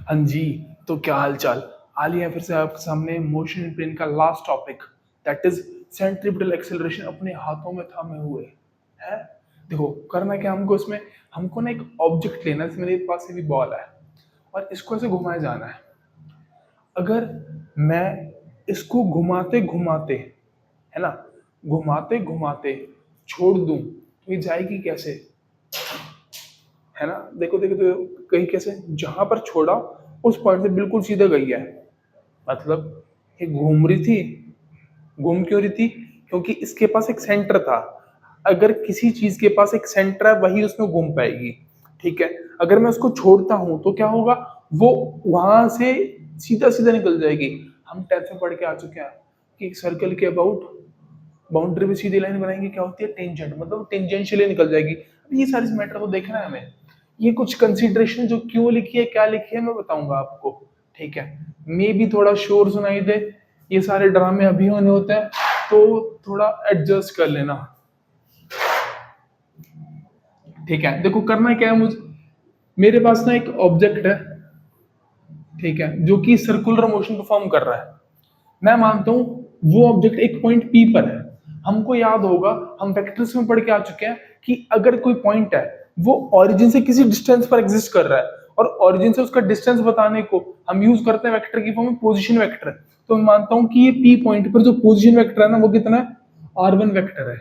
हाँ जी। तो क्या हाल चाल। आलिया फिर से आपके सामने मोशन इन प्लेन का last topic, that is centripetal acceleration अपने हाथों में थामे हुए है। देखो करना क्या हमको इसमें, हमको ना एक ऑब्जेक्ट लेना है। मेरे पास भी बॉल है और इसको ऐसे घुमाए जाना है। अगर मैं इसको घुमाते घुमाते, है ना, घुमाते घुमाते छोड़ दूं तो ये जाएगी कैसे, है ना। देखो देखो तो कहीं कैसे, जहां पर छोड़ा उस पॉइंट से बिल्कुल सीधा गई है। मतलब ये घूम रही थी, घूम क्यों रही थी, क्योंकि इसके पास एक सेंटर था। अगर किसी चीज के पास एक सेंटर है वही उसमें घूम पाएगी। ठीक है। अगर मैं उसको छोड़ता हूं तो क्या होगा, वो वहां से सीधा सीधा निकल जाएगी। हम 10th में पढ़ के आ चुके हैं कि सर्कल के अबाउट बाउंड्री में सीधी लाइन बनाएंगे क्या होती है, टेंजेंट, मतलब टेंजेंशियली निकल जाएगी। अब ये सारी मैटर को देखना है हमें। ये कुछ कंसीडरेशन जो क्यों लिखी है क्या लिखी है मैं बताऊंगा आपको। ठीक है। मे भी थोड़ा शोर सुनाई दे, ये सारे ड्रामे अभी होने होते हैं, तो थोड़ा एडजस्ट कर लेना। ठीक है। देखो करना क्या है, मुझे मेरे पास ना एक ऑब्जेक्ट है, ठीक है, जो कि सर्कुलर मोशन परफॉर्म कर रहा है। मैं मानता हूं वो ऑब्जेक्ट एक पॉइंट पी पर है। हमको याद होगा, हम वेक्टर्स में पढ़ के आ चुके हैं कि अगर कोई पॉइंट है वो ओरिजिन से किसी डिस्टेंस पर एग्जिस्ट कर रहा है और ओरिजिन से उसका डिस्टेंस बताने को हम यूज करते हैं वेक्टर की फॉर्म में पोजीशन वेक्टर। तो मैं मानता हूं कि ये पी पॉइंट पर जो पोजीशन वेक्टर है ना वो कितना है, R1 वेक्टर है।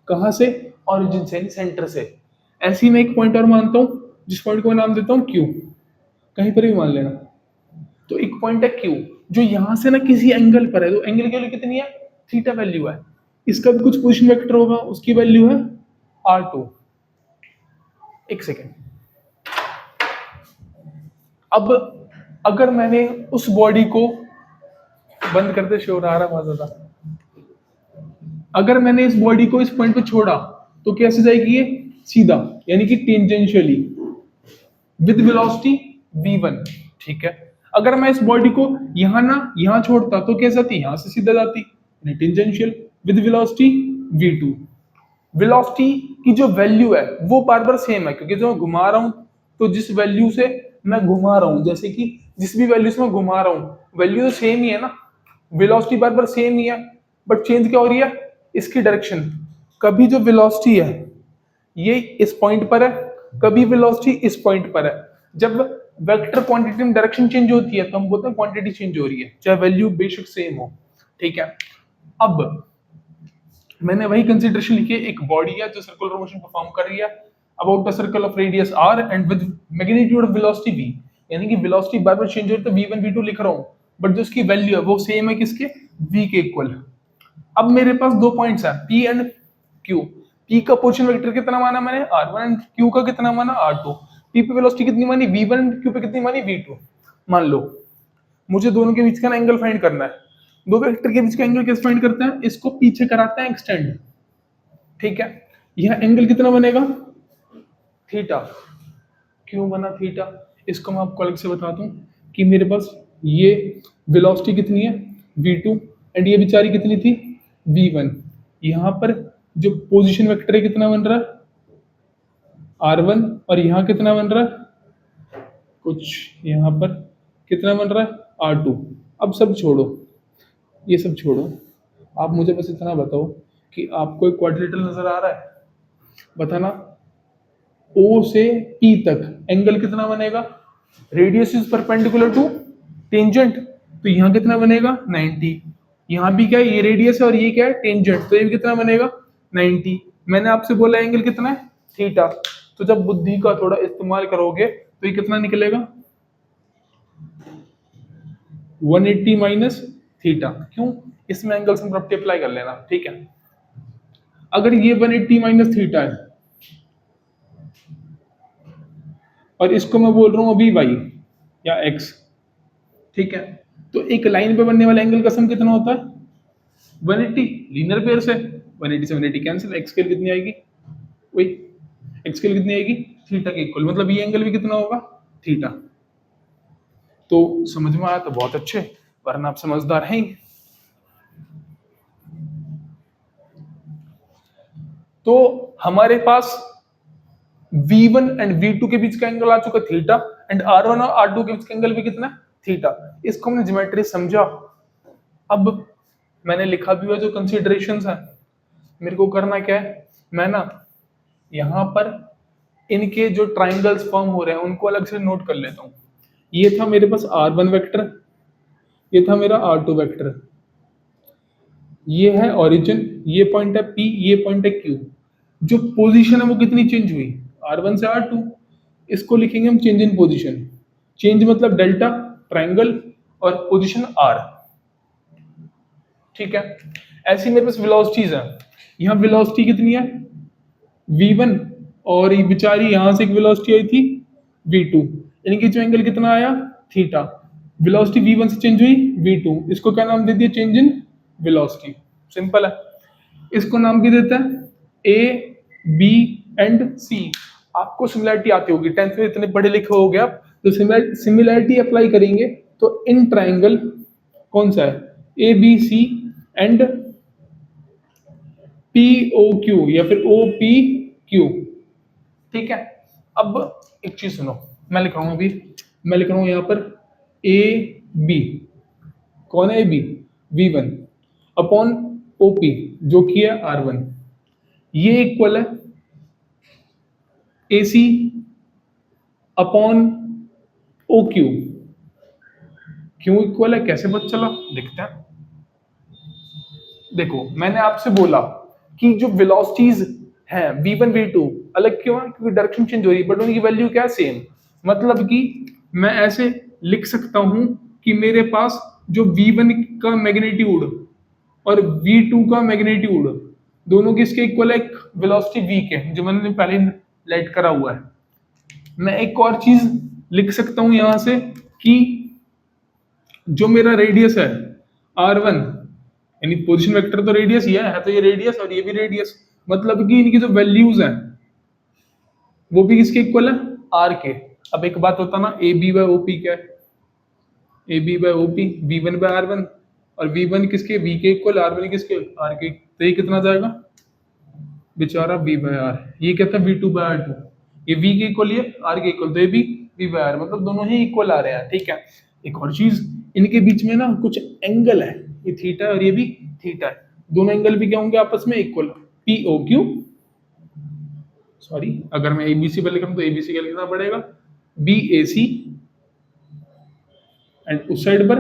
कहां से, ओरिजिन से, सेंटर से। ऐसे ही मैं एक पॉइंट और मानता हूं जिस पॉइंट को मैं नाम देता हूं क्यू, कहीं पर भी मान लेना। तो एक पॉइंट है क्यू जो यहां से ना किसी एंगल पर है, तो एंगल की वैल्यू कितनी है, थीटा वैल्यू है। इसका भी कुछ पोजीशन वेक्टर होगा, उसकी वैल्यू है R2। एक सेकेंड। अब अगर मैंने उस बॉडी को बंद करते, शोर आ रहा बहुत ज्यादा। अगर मैंने इस बॉडी को इस पॉइंट पे छोड़ा तो कैसे जाएगी ये, सीधा, यानी कि टेंजेंशियली विद वेलोसिटी v1। ठीक है। अगर मैं इस बॉडी को यहां ना यहां छोड़ता तो कैसे जाती, यहां से सीधा जाती, tangential with velocity v2। Velocity की जो वैल्यू है वो बार बार सेम है, क्योंकि जो मैं घुमा रहा हूं तो जिस वैल्यू से मैं घुमा रहा हूं, जैसे कि जिस भी वैल्यू से मैं घुमा रहा हूं वैल्यू तो सेम ही है ना। वेलोसिटी बार बार सेम ही है, बट चेंज क्या हो रही है, इसकी डायरेक्शन। कभी जो वेलोसिटी है ये इस पॉइंट पर है, कभी वेलोसिटी इस पॉइंट पर है। जब वेक्टर क्वांटिटी में डायरेक्शन चेंज होती है तो हम बोलते हैं क्वांटिटी चेंज हो रही है, चाहे वैल्यू बेशक सेम हो। ठीक है। अब मैंने वही कंसीडरेशन लिखी है, एक बॉडी है जो सर्कुलर मोशन परफॉर्म कर रही है about the circle of radius r and with magnitude of velocity v। यानी कि वेलोसिटी बार बार चेंज हो रही है तो v1 v2 लिख रहा हूं, बट जो उसकी वैल्यू है वो सेम है किसके, v के इक्वल। अब मेरे पास दो पॉइंट्स हैं p एंड q। p का पोजीशन वेक्टर कितना माना मैंने, r1, एंड q का कितना माना, r2। p पे वेलोसिटी कितनी मानी, v1, एंड q पे कितनी मानी, v2। मान लो मुझे दोनों के बीच का एंगल फाइंड करना है। दो वेक्टर के बीच का एंगल कैसे फाइंड करते हैं, इसको पीछे कराते हैं एक्सटेंड। ठीक है। यह एंगल कितना बनेगा, थीटा। क्यों बना थीटा, इसको मैं आपको अलग से बताता हूँ कि मेरे पास ये वेलोसिटी कितनी है, v2, एंड ये बेचारी कितनी थी, v1। यहाँ पर जो पोजीशन वेक्टर है कितना बन रहा है, r1, और यहाँ कितना बन रहा है, कुछ यहाँ पर कितना बन रहा है, r2। अब सब छोड़ो, ये सब छोड़ो, आप मुझे बस इतना बताओ कि आपको एक क्वाड्रिलेटरल नजर आ रहा है, बताना। ओ से पी तक एंगल कितना बनेगा, radius is perpendicular to tangent, तो यहाँ कितना बनेगा 90। यहाँ भी क्या है, ये रेडियस है और ये क्या है, टेंजेंट, तो ये कितना बनेगा 90। मैंने आपसे बोला एंगल कितना है, थीटा। तो जब बुद्धि का थोड़ा इस्तेमाल करोगे तो ये कितना निकलेगा, 180 माइनस थीटा। क्यों, इसमें एंगल हम प्रॉपर्टी अप्लाई कर लेना। ठीक है। अगर ये 180 माइनस थीटा है और इसको मैं बोल रहा हूं अभी वाई या एक्स, ठीक है, तो एक लाइन पे बनने वाला एंगल का सम कितना होता है, 180। लीनियर पेयर से 180 से 180 कैंसिल, एक्स स्केल कितनी आएगी, वही एक्स स्केल कितनी आएगी, थीटा के इक्वल, मतलब ये एंगल भी कितना होगा, थीटा। तो समझ में आया तो बहुत अच्छे, वरना आप समझदार हैं ही। तो हमारे पास v1 एंड v2 के बीच का एंगल आ चुका थीटा, एंड R1 और R2 के बीच का एंगल भी कितना है, थीटा। इसको हमने ज्योमेट्री समझा। अब मैंने लिखा भी हुआ जो कंसीडरेशंस है, मेरे को करना क्या है, मैं ना यहाँ पर इनके जो ट्राइंगल्स फॉर्म हो रहे हैं उनको अलग से नोट कर लेता हूँ। ये था मेरे पास R1 वेक्टर, ये था मेरा R2 वेक्टर, ये है ओरिजिन, ये पॉइंट है P, ये पॉइंट है Q। जो पोजीशन है वो कितनी चेंज हुई, R1 से R2। इसको लिखेंगे हम चेंज इन पोजीशन। चेंज मतलब डेल्टा ट्राइंगल और पोजीशन R, ठीक है। ऐसी मेरे पास वेलोसिटीज है, यहाँ वेलोसिटी कितनी है v1, और ये बेचारी यहां से एक वेलोसिटी आई थी v2, इनकी जो एंगल कितना आया, थीटा। वेलोसिटी v1 से चेंज हुई v2, इसको क्या नाम दे दिया, चेंज इन वेलोसिटी। सिंपल है। इसको नाम भी देता है a b एंड c। आपको सिमिलरिटी आती होगी, 10th में इतने पढ़े लिखे हो गया, तो सिमिलरिटी अप्लाई करेंगे तो इन ट्राइंगल कौन सा है, A B C and P O Q या फिर ओ पी क्यू, ठीक है। अब एक चीज सुनो, मैं लिख रहा हूं अभी, मैं लिख रहा हूं यहां पर ए बी, कौन है A B, V1 upon OP जो कि है R1, ये इक्वल है AC अपॉन OQ। क्यों इक्वल है, कैसे पता चला, देखते हैं। देखो मैंने आपसे बोला कि जो वेलोसिटीज हैं v1 v2 अलग क्यों है, क्योंकि डायरेक्शन चेंज हो रही है, बट उनकी वैल्यू क्या है, सेम। मतलब कि मैं ऐसे लिख सकता हूं कि मेरे पास जो v1 का मैग्नीट्यूड और v2 का मैग्नीट्यूड दोनों किसके इक्वल है, एक वेलोसिटी v के, जो मैंने पहले लाइट करा हुआ है। मैं एक और चीज लिख सकता हूं यहां से कि जो मेरा रेडियस है r1, यानी पोजीशन वेक्टर तो रेडियस ही है तो ये रेडियस और ये भी रेडियस, मतलब कि इनकी जो वैल्यूज हैं वो भी किसके इक्वल है, r के। अब एक बात होता ना, ए बी बाय ओपी क्या है, A B by OP v1 by r1, और v1 किसके, v के इक्वल, r1 किसके, r के, तो ये कितना जाएगा बेचारा v बाय r। ये क्या था, v2 बाय r2, ये v के इक्वल, ये r के इक्वल, तो ये भी v बाय r, मतलब दोनों ही इक्वल आ रहे हैं, ठीक है। एक और चीज, इनके बीच में ना कुछ एंगल है, ये थीटा और ये भी थीटा है, दोनों एंगल भी क्या होंगे आपस में इक्वल, POQ, सॉरी अगर मैं ABC पर लिख रहा हूं तो ABC क्या लिखना पड़ेगा, BAC, एंड उस साइड पर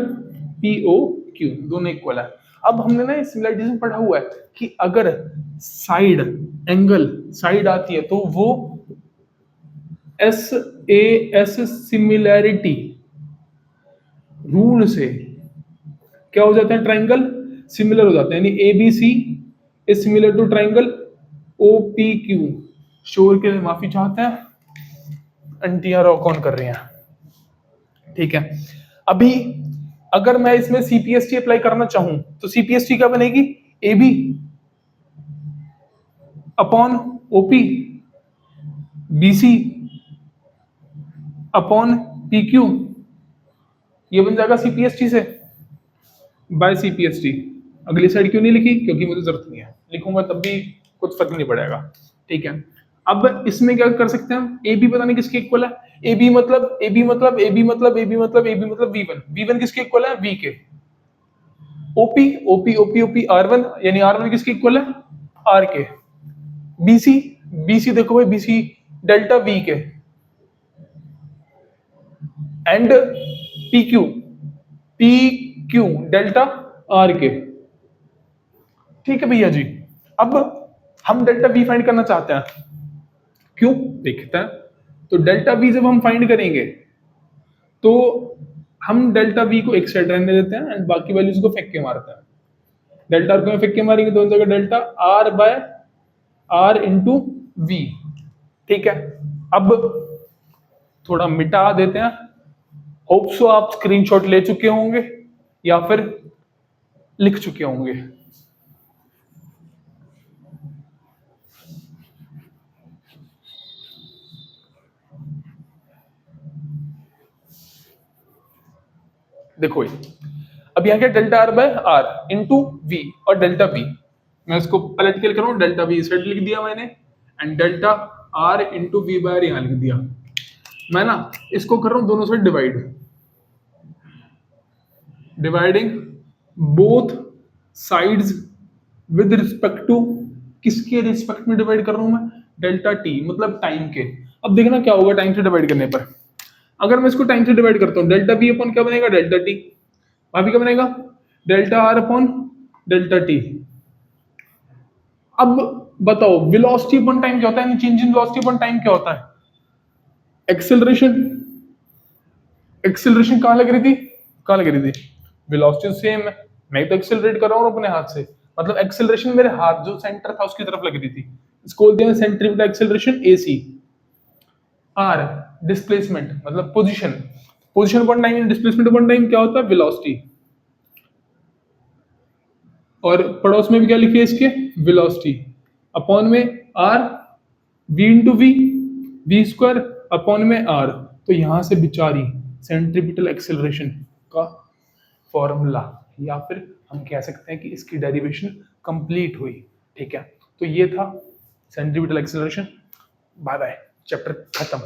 POQ, दोनों इक्वल है। अब हमने ना सिमिलरिटीज में पढ़ा हुआ है कि अगर साइड एंगल साइड आती है तो वो SAS सिमिलैरिटी रूल से क्या हो जाते हैं, ट्राइंगल सिमिलर हो जाते हैं, यानी ABC is similar to triangle OPQ। शोर के लिए माफी चाहते हैं, आंटियां रॉक ऑन कर रही हैं, ठीक है। अभी अगर मैं इसमें CPST अप्लाई करना चाहूं तो CPST क्या बनेगी, AB upon OP, BC upon PQ, ये बन जाएगा CPST से बाय CPST। अगली साइड क्यों नहीं लिखी, क्योंकि मुझे जरूरत नहीं है, लिखूंगा तब भी कुछ फर्क नहीं पड़ेगा, ठीक है। अब इसमें क्या कर सकते हैं हम, ए बी पता नहीं किसके इक्वल है, ए बी मतलब V1 किसके इक्वल है, V के। OP R1, यानी R1 किसके इक्वल है, R के। BC देखो भाई, BC डेल्टा V के, एंड PQ डेल्टा R के, ठीक है भैया जी। अब हम डेल्टा V फाइंड करना चाहते हैं, क्यों देखते हैं। तो डेल्टा V जब हम फाइंड करेंगे तो हम डेल्टा V को एक साइड रहने देते हैं एंड बाकी वैल्यूज को फेंक के मारते हैं। डेल्टा R को फेंक के मारेंगे दोनों जगह delta R by R into V, ठीक है। अब थोड़ा मिटा देते हैं, होप सो आप स्क्रीनशॉट ले चुके होंगे या फिर लिख चुके होंगे। देखो अब यहाँ क्या, delta R by R into V और डेल्टा V, मैं इसको पलट के लिख रहा हूँ, डेल्टा V इस साइड लिख दिया मैंने and delta R into V by R यहाँ लिख दिया। मैं ना इसको कर रहा हूं दोनों से dividing both sides with respect to, किसके रिस्पेक्ट में डिवाइड कर रहा हूं मैं, डेल्टा टी, मतलब टाइम के। अब देखना क्या होगा टाइम से डिवाइड करने पर। अगर मैं इसको टाइम से डिवाइड करता हूं, डेल्टा बी अपॉन क्या बनेगा, डेल्टा टी। वहां भी क्या बनेगा, delta R upon delta T. अब बताओ वेलोसिटी अपॉन टाइम क्या होता है, change in velocity upon time क्या होता है, एक्सेलरेशन। एक्सेलरेशन कहां लग रही थी, कहां लग रही थी, वेलोसिटी सेम है, मैं तो एक्सेलरेट कर रहा हूं अपने हाथ से, मतलब एक्सेलरेशन मेरे हाथ जो सेंटर था उसकी तरफ लग रही थी, इसको बोलते हैं centripetal acceleration AC. R displacement मतलब position, position upon time, displacement upon time क्या होता है, वेलोसिटी। और पड़ोस में भी क्या लिखिए इसके, वेलोसिटी अपॉन में r, v into v, v square upon में आर। तो यहां से बेचारी सेंट्रीपिटल एक्सेलरेशन का फॉर्मूला, या फिर हम कह सकते हैं कि इसकी डेरिवेशन कंप्लीट हुई। ठीक है, तो ये था centripetal acceleration. Bye bye, chapter खत्म।